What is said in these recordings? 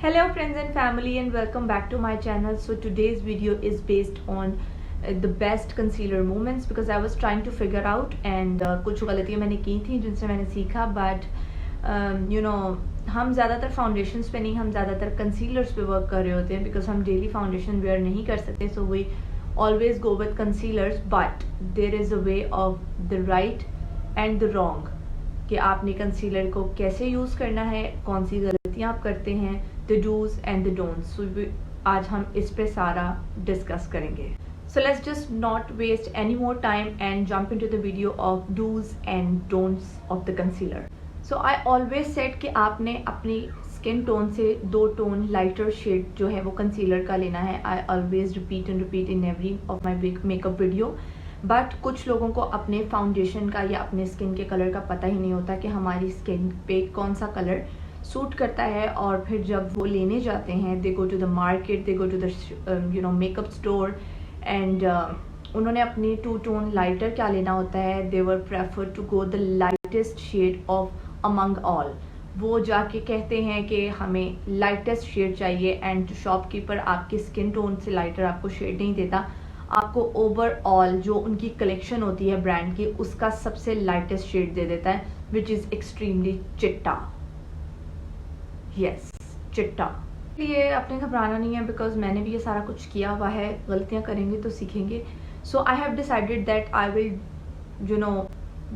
Hello friends and family and welcome back to my channel. So today's video is based on the best concealer moments because I was trying to figure out and कुछ गलतियाँ मैंने की थी जिनसे मैंने सीखा but हम ज़्यादातर फाउंडेशंस पे नहीं, हम ज़्यादातर कंसीलर्स पे वर्क कर रहे होते हैं बिकॉज हम डेली फाउंडेशन वेयर नहीं कर सकते. So we always go with concealers but there is a way of the right and the wrong कि आपने कंसीलर को कैसे यूज़ करना है, कौन सी गलतियाँ आप करते हैं, the dos and the don'ts. So आज हम इस पे सारा डिस्कस करेंगे. So let's just not waste any more time and jump into the video of do's and don'ts of the concealer. So I always said कि आपने अपनी skin tone से 2 टोन लाइटर शेड जो है वो कंसीलर का लेना है. I always repeat and repeat in every of my makeup video. But कुछ लोगों को अपने फाउंडेशन का या अपने स्किन के कलर का पता ही नहीं होता कि हमारी स्किन पे कौन सा कलर सूट करता है. और फिर जब वो लेने जाते हैं, they go to the market, they go to the makeup store and उन्होंने अपनी 2 टोन लाइटर क्या लेना होता है. They were prefer to go the lightest shade of among all. वो जाके कहते हैं कि हमें लाइटेस्ट शेड चाहिए एंड जो शॉपकीपर आपकी स्किन टोन से लाइटर आपको शेड नहीं देता, आपको ओवरऑल जो उनकी कलेक्शन होती है ब्रांड की उसका सबसे लाइटेस्ट शेड दे देता है विच इज़ एक्सट्रीमली चिट्टा. यस, चिट्टा. ये आपने घबराना नहीं है बिकॉज मैंने भी ये सारा कुछ किया हुआ है. गलतियाँ करेंगे तो सीखेंगे. So I have decided that I will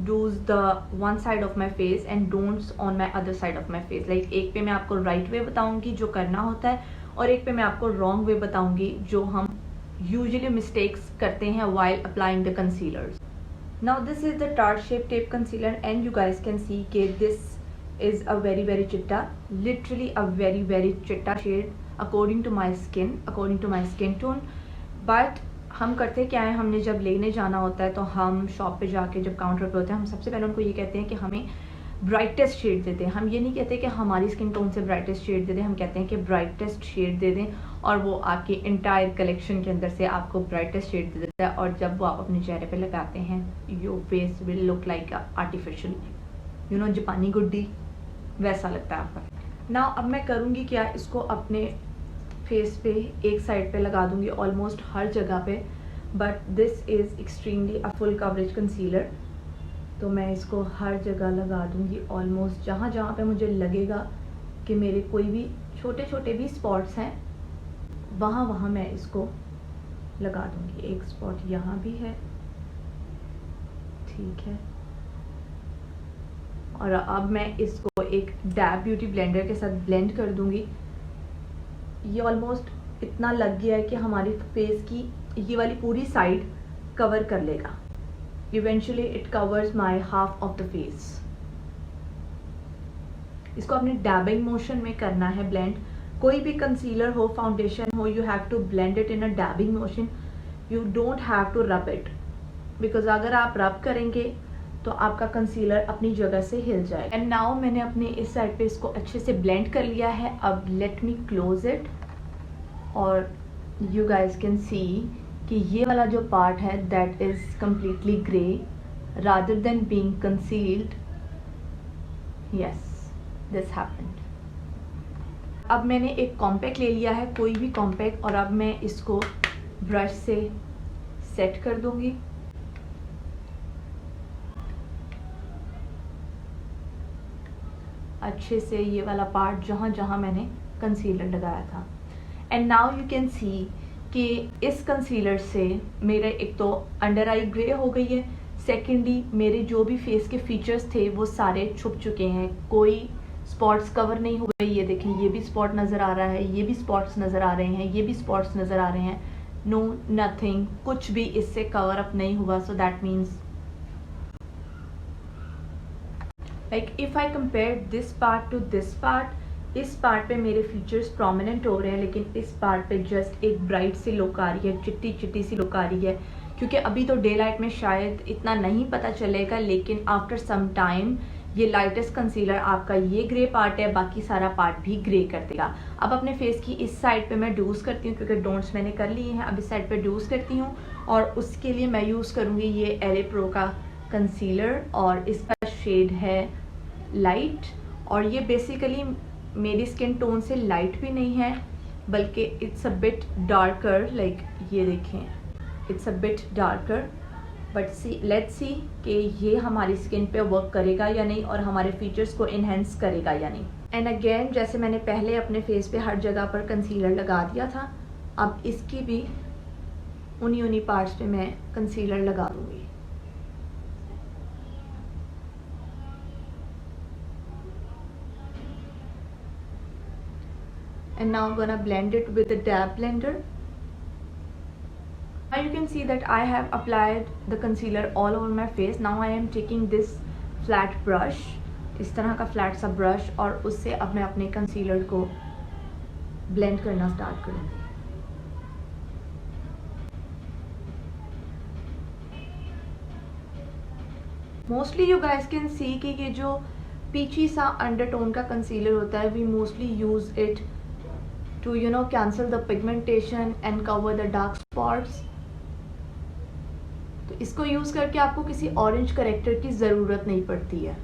dos the one side of my face and don'ts on my other side of my face. Like एक पे मैं आपको राइट वे बताऊंगी जो करना होता है और एक पे मैं आपको रॉन्ग वे बताऊंगी जो हम यूजुअली मिस्टेक्स करते हैं while applying the concealers. Now this is the tart shape tape concealer and you guys can see कि this is a very chitta, literally a very chitta shade according to my skin tone. But हम करते क्या है, हमने जब लेने जाना होता है तो हम शॉप पे जाके जब काउंटर पे होते हैं हम सबसे पहले उनको ये कहते हैं कि हमें ब्राइटेस्ट शेड दे दें. हम ये नहीं कहते कि हमारी स्किन टोन से ब्राइटेस्ट शेड दे दें, हम कहते हैं कि ब्राइटेस्ट शेड दे दें और वो आपकी इंटायर कलेक्शन के अंदर से आपको ब्राइटेस्ट शेड दे देता है. और जब वो आप अपने चेहरे पे लगाते हैं your face will look like artificial जापानी गुड्डी, वैसा लगता है आपका. ना अब मैं करूँगी क्या, इसको अपने फेस पे एक साइड पे लगा दूँगी ऑलमोस्ट हर जगह पे. But this is extremely a full coverage concealer, तो मैं इसको हर जगह लगा दूँगी ऑलमोस्ट जहाँ पे मुझे लगेगा कि मेरे कोई भी छोटे भी स्पॉट्स हैं वहाँ मैं इसको लगा दूँगी. एक स्पॉट यहाँ भी है, ठीक है. और अब मैं इसको एक डैब ब्यूटी ब्लेंडर के साथ ब्लेंड कर दूँगी. ये ऑलमोस्ट इतना लग गया है कि हमारी फेस की ये वाली पूरी साइड कवर कर लेगा. Eventually it covers my half of the face. इसको अपने डैबिंग मोशन में करना है ब्लेंड. कोई भी कंसीलर हो, फाउंडेशन हो, you have to blend it in a dabbing motion. You don't have to rub it because अगर आप रब करेंगे तो आपका कंसीलर अपनी जगह से हिल जाएगा. एंड नाउ मैंने अपने इस साइड पे इसको अच्छे से ब्लेंड कर लिया है. अब लेट मी क्लोज इट और यू गाइज कैन सी कि ये वाला जो पार्ट है that is completely grey rather than being concealed. Yes, this happened. अब मैंने एक कॉम्पैक्ट ले लिया है, कोई भी कॉम्पैक्ट, और अब मैं इसको ब्रश से सेट कर दूंगी. अच्छे से ये वाला पार्ट जहाँ मैंने कंसीलर लगाया था. And now you can see कि इस कंसीलर से मेरे एक तो अंडर आई ग्रे हो गई है, सेकेंडली मेरे जो भी फेस के फीचर्स थे वो सारे छुप चुके हैं. कोई स्पॉट्स कवर नहीं हुए. ये देखें, ये भी स्पॉट नज़र आ रहा है, ये भी स्पॉट्स नज़र आ रहे हैं, ये भी स्पॉट्स नज़र आ रहे हैं. नो, नथिंग, कुछ भी इससे कवर अप नहीं हुआ. So that means like if I compare this part two this part, इस पार्ट पे मेरे फीचर्स प्रोमिनेंट हो रहे हैं लेकिन इस पार्ट पे जस्ट एक ब्राइट सी लुक आ रही है, चिट्टी सी लुक आ रही है. क्योंकि अभी तो डे लाइट में शायद इतना नहीं पता चलेगा लेकिन आफ्टर सम टाइम ये लाइटेस्ट कंसीलर आपका ये ग्रे पार्ट है, बाकी सारा पार्ट भी ग्रे कर देगा. अब अपने फेस की इस साइड पे मैं डूज करती हूँ क्योंकि डोंट्स मैंने कर लिए हैं. अब इस साइड पे डूज करती हूँ और उसके लिए मैं यूज़ करूँगी ये LA Pro का कंसीलर और इसका शेड है लाइट. और ये बेसिकली मेरी स्किन टोन से लाइट भी नहीं है, बल्कि it's a bit darker, like ये देखें it's a bit darker, but let's see कि ये हमारी स्किन पे वर्क करेगा या नहीं और हमारे फीचर्स को इन्हेंस करेगा या नहीं। एंड अगेन, जैसे मैंने पहले अपने फेस पे हर जगह पर कंसीलर लगा दिया था, अब इसकी भी उन्हीं पार्ट्स पे मैं कंसीलर लगा दूंगी। And now I'm gonna blend it with the dab blender. Now you can see that I have applied the concealer all over my face. Now I am taking this flat brush, इस तरह का flat सा brush, और उससे अब मैं अपने concealer को ब्लेंड करना स्टार्ट करूँगी। Mostly you guys can see कि ये जो पीची सा अंडरटोन का कंसीलर होता है, we mostly use it to cancel the pigmentation and cover the dark spots. तो इसको यूज करके आपको किसी ऑरेंज करेक्टर की जरूरत नहीं पड़ती है।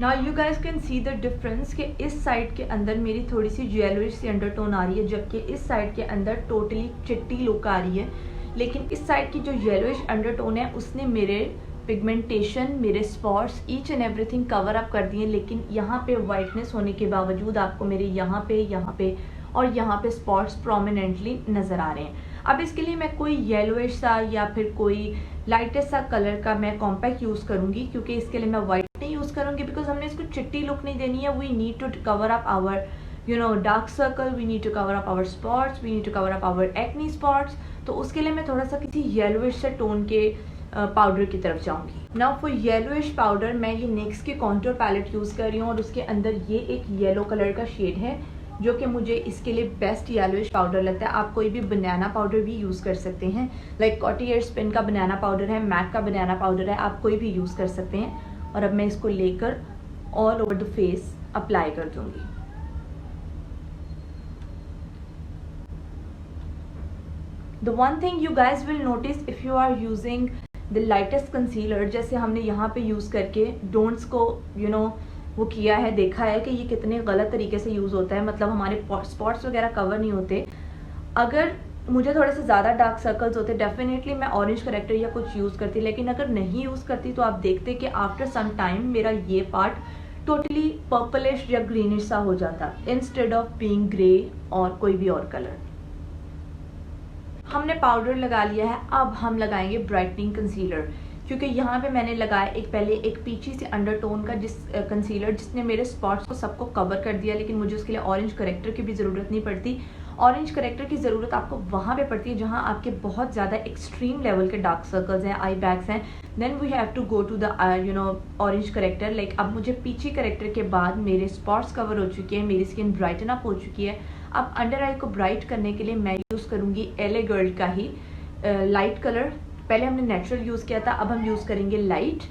Now you guys can see the difference कि इस साइड के अंदर मेरी थोड़ी सी येलोइश सी अंडरटोन आ रही है, जबकि इस साइड के अंदर टोटली चिट्टी लुक आ रही है। लेकिन इस साइड की जो येलोइश अंडरटोन है उसने मेरे पिगमेंटेशन, मेरे spots, each and everything cover up कर दिए, लेकिन यहाँ पे वाइटनेस होने के बावजूद आपको मेरे यहाँ पे और यहाँ पे स्पॉट्स प्रोमिनेंटली नज़र आ रहे हैं। अब इसके लिए मैं कोई येलोइश सा या फिर कोई लाइटेस्ट सा कलर का मैं कॉम्पैक्ट यूज़ करूँगी, क्योंकि इसके लिए मैं वाइट नहीं यूज़ करूँगी, बिकॉज हमने इसको चिट्टी लुक नहीं देनी है। We need to cover up our dark circle, we need to cover up our spots, we need to cover up our acne spots. तो उसके लिए मैं थोड़ा सा किसी येलोइश से टोन के पाउडर की तरफ जाऊंगी। नाउ फॉर येलोइश पाउडर मैं ये नेक्स के कॉन्टूर पैलेट यूज़ कर रही हूँ, और उसके अंदर ये एक येलो कलर का शेड है जो कि मुझे इसके लिए बेस्ट येलोइश पाउडर लगता है। आप कोई भी बनाना पाउडर भी यूज़ कर सकते हैं, लाइक कॉटियर स्पिन का बनाना पाउडर है, मैक का बनाना पाउडर है, आप कोई भी यूज़ कर सकते हैं। और अब मैं इसको लेकर all over the face apply कर दूंगी। The one thing you guys will notice if you are using the lightest concealer, जैसे हमने यहाँ पे यूज़ करके डोंट्स को वो किया है, देखा है कि ये कितने गलत तरीके से यूज़ होता है, मतलब हमारे स्पॉट्स वगैरह कवर नहीं होते। अगर मुझे थोड़े से ज़्यादा डार्क सर्कल्स होते, डेफिनेटली मैं ऑरेंज करेक्टर या कुछ यूज़ करती, लेकिन अगर नहीं यूज़ करती तो आप देखते कि आफ्टर सम टाइम मेरा ये पार्ट टोटली पर्पलिश या ग्रीनिश सा हो जाता, इंस्टेड ऑफ बीइंग ग्रे और कोई भी और कलर। हमने पाउडर लगा लिया है, अब हम लगाएंगे ब्राइटनिंग कंसीलर, क्योंकि यहाँ पे मैंने लगाया पहले एक पीची से अंडरटोन का कंसीलर जिसने मेरे स्पॉट्स को सबको कवर कर दिया, लेकिन मुझे उसके लिए ऑरेंज करेक्टर की भी ज़रूरत नहीं पड़ती। ऑरेंज करेक्टर की ज़रूरत आपको वहाँ पे पड़ती है जहाँ आपके बहुत ज़्यादा एक्सट्रीम लेवल के डार्क सर्कल्स हैं, आई बैग्स हैं, then we have to go to the orange corrector. Like अब मुझे पीची करेक्टर के बाद मेरे स्पॉट्स कवर हो चुके हैं, मेरी स्किन ब्राइटन अप हो चुकी है। अब अंडर आई को ब्राइट करने के लिए मैं यूज़ करूँगी एले गर्ल का ही लाइट कलर। पहले हमने नेचुरल यूज़ किया था, अब हम यूज़ करेंगे लाइट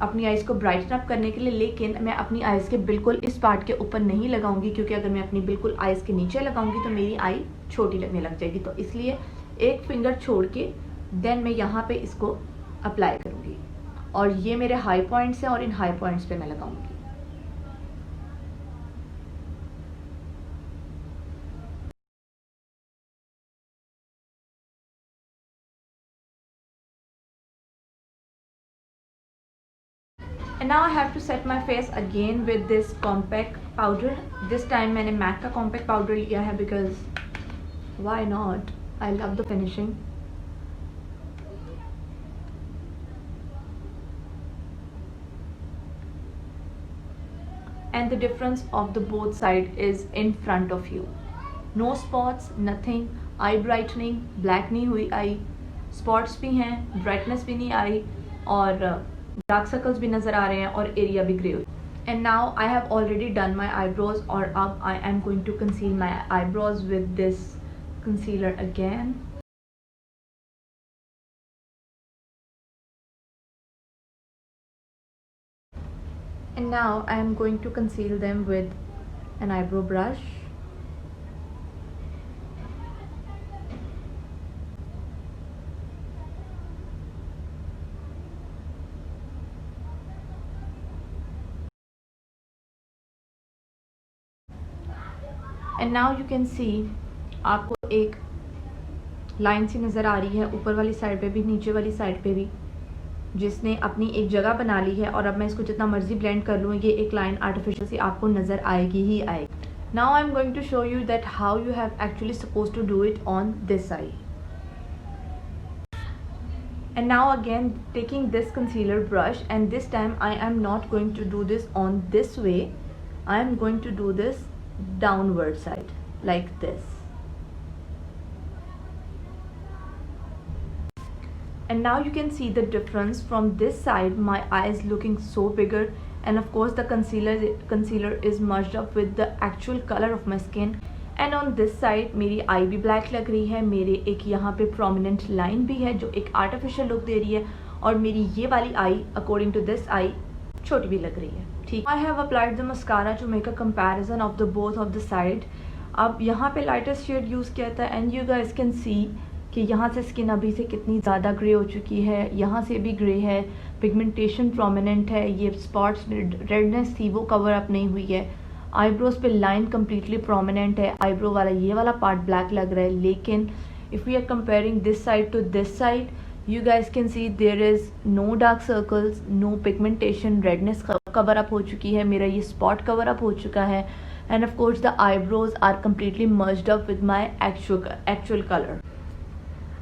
अपनी आइज़ को ब्राइटन अप करने के लिए। लेकिन मैं अपनी आइज़ के बिल्कुल इस पार्ट के ऊपर नहीं लगाऊंगी, क्योंकि अगर मैं अपनी बिल्कुल आइज़ के नीचे लगाऊंगी तो मेरी आई छोटी लगने लग जाएगी। तो इसलिए एक फिंगर छोड़ के देन मैं यहाँ पे इसको अप्लाई करूँगी, और ये मेरे हाई पॉइंट्स हैं और इन हाई पॉइंट्स पे मैं लगाऊंगी। And now I have to set my face again with this compact powder. This time मैंने MAC का compact powder लिया है, because why not? I love the finishing. And the difference of the both side is in front of you. No spots, nothing. Eye brightening, black नहीं हुई आई, spots भी हैं, brightness भी नहीं आई, और डार्क सर्कल्स भी नज़र आ रहे हैं और एरिया भी ग्रे हुई। And now I have already done my eyebrows, और अब I am going to conceal my eyebrows with this concealer again. And now I am going to conceal them with an eyebrow brush. And now you can see आपको एक line सी नज़र आ रही है ऊपर वाली side पे भी नीचे वाली साइड पे भी, जिसने अपनी एक जगह बना ली है। और अब मैं इसको जितना मर्जी ब्लेंड कर लूँ ये एक लाइन आर्टिफिशियल सी आपको नज़र आएगी ही आएगी। Now I am going to show you that how you have actually suppose to do it on this eye. And now again taking this concealer brush, and this time I am not going to do this on this way, I am going to do this downward side like this. And now you can see the difference. From this side my eye is looking so bigger, and of course the concealer is merged up with the actual color of my skin. And on this side मेरी आई भी black लग रही है, मेरे एक यहाँ पे prominent line भी है जो एक आर्टिफिशियल लुक दे रही है, और मेरी ये वाली eye according to this eye छोटी भी लग रही है। ठीक, I have applied the mascara to make a comparison of the both of the side. अब यहाँ पे लाइटेस्ट शेड यूज़ किया था, and you guys can see कि यहाँ से स्किन अभी से कितनी ज़्यादा ग्रे हो चुकी है, यहाँ से भी ग्रे है, पिगमेंटेशन प्रोमिनेंट है, ये स्पॉट्स में रेडनेस थी वो कवर अप नहीं हुई है, आईब्रोज पे लाइन कम्प्लीटली प्रोमिनेंट है, आईब्रो वाला ये वाला पार्ट ब्लैक लग रहा है। लेकिन if we are comparing this side to this side, you guys can see there is no dark circles, no pigmentation, redness cover up हो चुकी है, मेरा ये स्पॉट कवर अप हो चुका है, and of course the eyebrows are completely merged up with my actual color.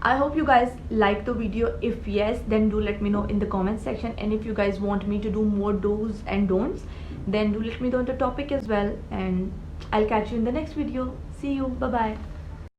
I hope you guys like the video. If yes, then do let me know in the comment section, and if you guys want me to do more do's and don'ts, then do let me know the topic as well, and I'll catch you in the next video. See you. Bye bye.